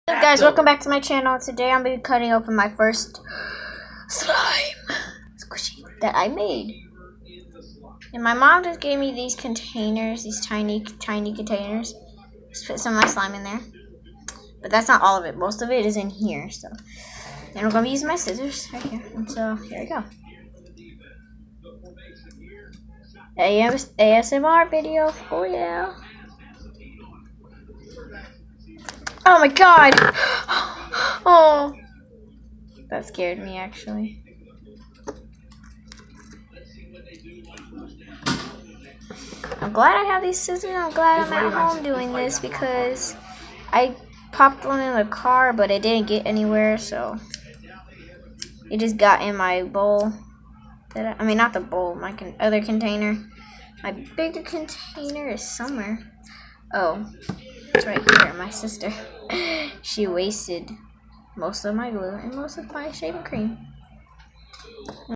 Hey guys, welcome back to my channel. Today I'm going to be cutting open my first slime squishy that I made. And my mom just gave me these containers, these tiny containers. Just put some of my slime in there. But that's not all of it. Most of it is in here. So, and I'm going to be using my scissors right here. And so, here we go. ASMR video. Oh yeah. Oh my god. Oh. That scared me actually. I'm glad I have these scissors. I'm glad I'm at home doing this because I popped one in the car, but it didn't get anywhere, so it just got in my bowl. I mean, not the bowl, my other container. My bigger container is somewhere. Oh, it's right here. My sister, she wasted most of my glue and most of my shaving cream.